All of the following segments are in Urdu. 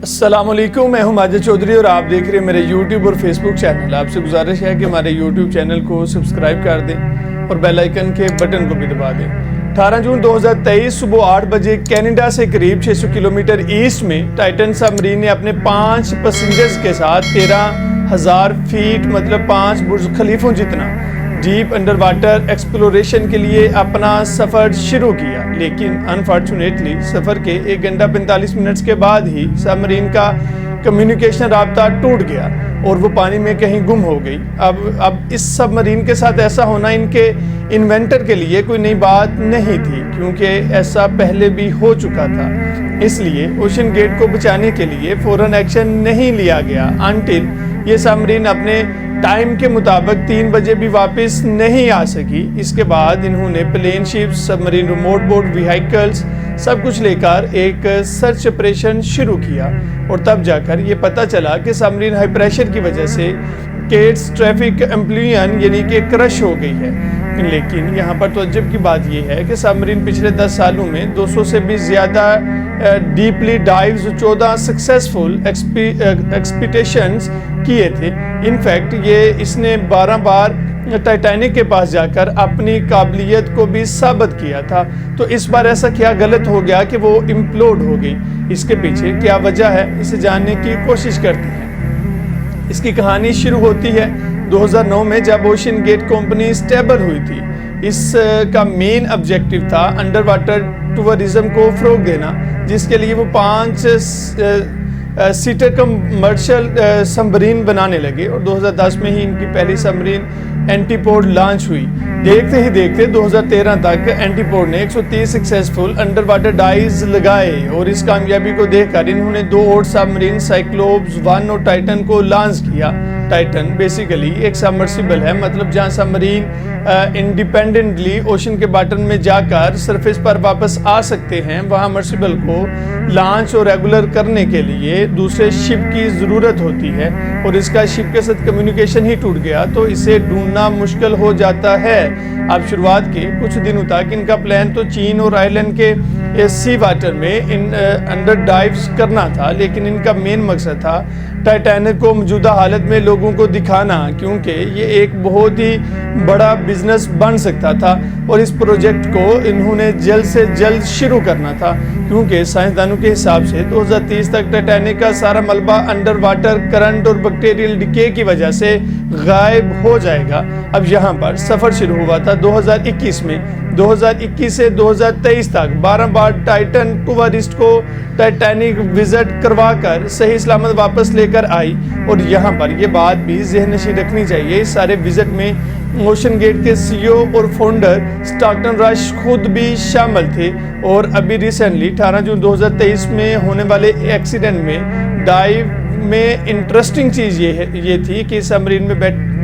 السلام علیکم، میں ہوں ماجد چودھری اور آپ دیکھ رہے ہیں میرے یوٹیوب اور فیس بک چینل۔ آپ سے گزارش ہے کہ ہمارے یوٹیوب چینل کو سبسکرائب کر دیں اور بیل آئیکن کے بٹن کو بھی دبا دیں۔ 18 جون 2023 صبح 8 بجے کینیڈا سے قریب 600 کلومیٹر ایسٹ میں ٹائٹن سب مرین نے اپنے 5 پیسنجرز کے ساتھ 13,000 فیٹ مطلب 5 برج خلیفوں جتنا ڈیپ انڈر واٹر ایکسپلوریشن کے لیے اپنا سفر شروع کیا، لیکن انفارچونیٹلی سفر کے 1 گھنٹہ 45 منٹ کے بعد ہی سب مرین کا کمیونیکیشن رابطہ ٹوٹ گیا اور وہ پانی میں کہیں گم ہو گئی۔ اب اس سب مرین کے ساتھ ایسا ہونا ان کے انوینٹر کے لیے کوئی نئی بات نہیں تھی، کیونکہ ایسا پہلے بھی ہو چکا تھا۔ اس لیے اوشن گیٹ کو بچانے کے لیے فوراً ایکشن نہیں لیا گیا انٹل یہ سب مرین اپنے ٹائم کے مطابق 3 بجے بھی واپس نہیں آ سکی۔ اس کے بعد انہوں نے پلین شپ، سب مرین ریموٹ بورڈ وہیکلز سب کچھ لے کر ایک سرچ آپریشن شروع کیا، اور تب جا کر یہ پتہ چلا کہ سب مرین ہائی پریشر کی وجہ سے کیٹس ٹریفک ایمپلین یعنی کہ کرش ہو گئی ہے۔ لیکن یہاں پر تعجب کی بات یہ ہے کہ سب مرین پچھلے 10 سالوں میں 200 سے بھی زیادہ ڈیپلی ڈائیوز، 14 سکسیسفل ایکسپیڈیشنز کیے تھے۔ انفیکٹ اس نے 12 بار ٹائٹینک کے پاس جا کر اپنی قابلیت کو بھی ثابت کیا تھا۔ تو اس بار ایسا کیا غلط ہو گیا کہ وہ امپلوڈ ہو گئی؟ اس کے پیچھے کیا وجہ ہے، اسے جاننے کی کوشش کرتے ہیں۔ اس کی کہانی شروع ہوتی ہے 2009 میں، جب اوشن گیٹ کمپنی سٹیبل ہوئی تھی۔ اس کا مین آبجیکٹیو تھا انڈر واٹر ٹورزم کو فروغ دینا، جس کے لیے وہ 5 سیٹر کمرشل سبمرین بنانے لگے، اور 2010 میں ہی ان کی پہلی سبمرین اینٹی پورٹ لانچ ہوئی۔ دیکھتے ہی دیکھتے 2013 تک اینٹی پورٹ نے 130 سکسیسفل انڈر واٹر ڈائیز لگائے، اور اس کامیابی کو دیکھ کر انہوں نے 2 اور سبمرین سائیکلوپس 1 اور ٹائٹن کو لانچ کیا۔ ٹائٹن بیسیکلی ایک سبمرسیبل ہے، مطلب جہاں سبمرین انڈیپینڈنٹلی اوشن کے باٹم میں جا کر سرفیس پر واپس آ سکتے ہیں، وہاں مرسیبل کو لانچ اور ریگولر کرنے کے لیے دوسرے شپ کی ضرورت ہوتی ہے، اور اس کا شپ کے ساتھ کمیونیکیشن ہی ٹوٹ گیا تو اسے ڈھونڈنا مشکل ہو جاتا ہے۔ اب شروعات کے کچھ دنوں تک ان کا پلان تو چین اور آئرلینڈ کے سی واٹر میں انڈر ڈائیوز کرنا تھا، لیکن ان کا مین مقصد تھا ٹائٹینک کو موجودہ حالت میں لوگوں کو دکھانا، کیونکہ یہ ایک بہت ہی بڑا بزنس بن سکتا تھا، اور اس پروجیکٹ کو انہوں نے جلد سے جلد شروع کرنا تھا، کیونکہ سائنسدانوں کے حساب سے 2030 تک ٹائٹینک کا سارا ملبہ انڈر واٹر کرنٹ اور بیکٹیریل ڈکے کی وجہ سے غائب ہو جائے گا۔ اب یہاں پر سفر شروع ہوا تھا 2021 میں۔ 2021 سے 2023 تک 12 بار ٹائٹن ٹورسٹ کو ٹائٹینک وزٹ کروا کر صحیح سلامت واپس لے کر آئی، اور یہاں پر یہ بات بھی ذہن نشین رکھنی چاہیے، اس سارے وزٹ میں اوشن گیٹ کے سی او اور فاؤنڈر اسٹاکٹن رش خود بھی شامل تھے، اور ابھی ریسنٹلی 18 جون 2023 میں ہونے والے ایکسیڈنٹ میں ڈائیو میں انٹرسٹنگ چیز یہ تھی کہ سبمرین میں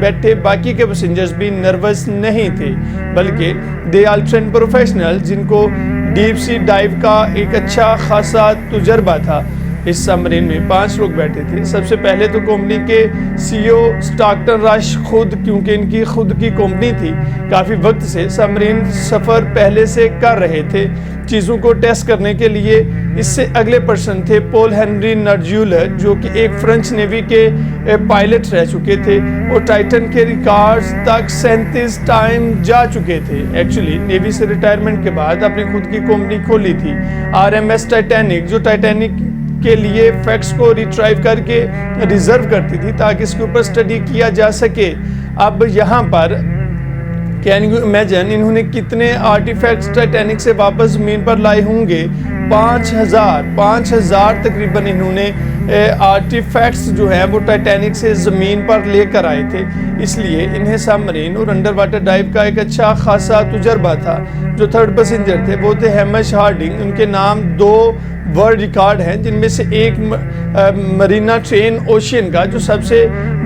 بیٹھے باقی کے پیسنجرز بھی نروس نہیں تھے، بلکہ دے آل ٹرینڈ پروفیشنل جن کو ڈیپ سی ڈائیو کا ایک اچھا خاصا تجربہ تھا۔ اس سبمرین میں 5 لوگ بیٹھے تھے۔ سب سے پہلے تو کمپنی کے سی او اسٹاکٹن رش خود، کیونکہ ان کی خود کی کمپنی تھی، کافی وقت سے سبمرین سفر پہلے سے کر رہے تھے۔ چیزوں کو ٹیسٹ کرنے کے لیے اس سے اگلے پرسن تھے پول ہنری نرجولر، جو کہ ایک فرنچ نیوی کے پائلٹ رہ چکے تھے اور ٹائٹن کے ریکارڈز تک 37 ٹائم جا چکے تھے۔ ایکچولی نیوی سے ریٹائرمنٹ کے بعد اپنی خود کی کمپنی کھولی تھی، RMS ٹائٹینک، جو ٹائٹینک کے لیے فیکٹس کو ریٹرائیو کر کے ریزرو کرتی تھی تاکہ اس کے اوپر سٹڈی کیا جا سکے۔ اب یہاں پر کین یو امیجن انہوں نے کتنے آرٹیفیکٹس ٹائٹینک سے واپس زمین پر لائے ہوں گے؟ 5000 تقریباً انہوں نے آرٹیفیکٹس جو ہیں وہ ٹائٹینک سے زمین پر لے کر آئے تھے، اس لیے انہیں سبمرین اور انڈر واٹر ڈائیو کا ایک اچھا خاصا تجربہ تھا۔ جو 3rd پیسنجر تھے وہ تھے ہیمش ہارڈنگ، ان کے نام 2 ورلڈ ریکارڈ ہیں، جن میں سے ایک مرینا ٹرین اوشین کا جو سب سے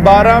12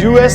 US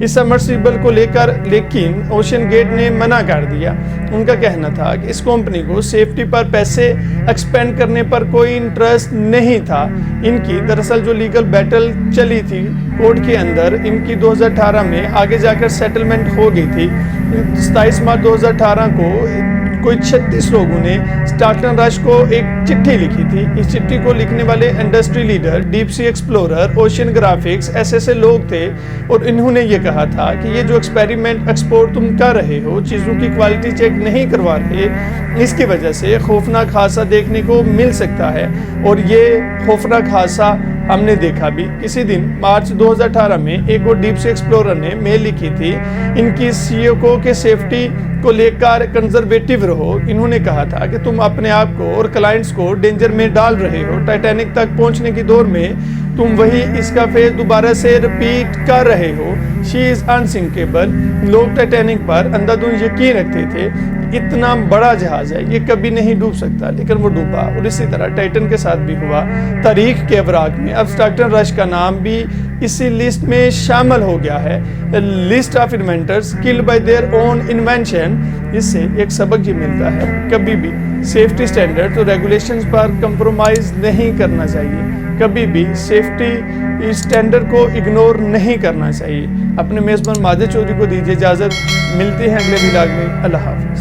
اس سبمرسیبل کو لے کر، لیکن اوشن گیٹ نے منع کر دیا۔ ان کا کہنا تھا کہ اس کمپنی کو سیفٹی پر پیسے ایکسپینڈ کرنے پر کوئی انٹرسٹ نہیں تھا۔ ان کی دراصل جو لیگل بیٹل چلی تھی کورٹ کے اندر، ان کی 2018 میں آگے جا کر سیٹلمنٹ ہو گئی تھی۔ 27 مارچ 2018 کو کوئی 36 لوگوں نے اسٹارٹن رش کو ایک چٹھی لکھی تھی۔ اس چٹھی کو لکھنے والے industry leader, deep sea explorer, ocean graphics ایسے لوگ تھے، اور انہوں نے یہ کہا تھا کہ یہ جو ایکسپیریمنٹ ایکسپورٹ تم کر رہے ہو، چیزوں کی کوالٹی چیک نہیں کروا رہے، اس کی وجہ سے خوفناک حادثہ دیکھنے کو مل سکتا ہے۔ اور یہ خوفناک حادثہ ہم نے دیکھا بھی۔ کسی دن مارچ 2018 میں ایک اور ڈیپ سی ایکسپلورر نے میل لکھی تھی ان کی سی او کو کہ سیفٹی کو لے کر کنزرویٹو رہو۔ انہوں نے کہا تھا کہ تم اپنے آپ کو اور کلائنٹس کو ڈینجر میں ڈال رہے ہو۔ ٹائٹینک تک پہنچنے کی دور میں تم وہی اس کا فیز دوبارہ سے ریپیٹ کر رہے ہو۔ شی از انسنکیبل۔ لوگ ٹائٹینک پر اندھا دھند یقین رکھتے تھے اتنا بڑا جہاز ہے، یہ کبھی نہیں ڈوب سکتا، لیکن وہ ڈوبا۔ اور اسی طرح ٹائٹن کے ساتھ بھی ہوا۔ تاریخ کے اوراق میں اب اسٹارٹن رش کا نام بھی اسی لسٹ میں شامل ہو گیا ہے، list of inventors killed by their own invention. اس سے ایک سبق یہ ملتا ہے، کبھی بھی سیفٹی سٹینڈرڈ اور ریگولیشنز پر کمپرومائز نہیں کرنا چاہیے، کبھی بھی سیفٹی سٹینڈرڈ کو اگنور نہیں کرنا چاہیے۔ اپنے میزبان ماجد چودھری کو دیجیے اجازت، ملتے ہیں اگلے ولاگ میں۔ اللہ حافظ۔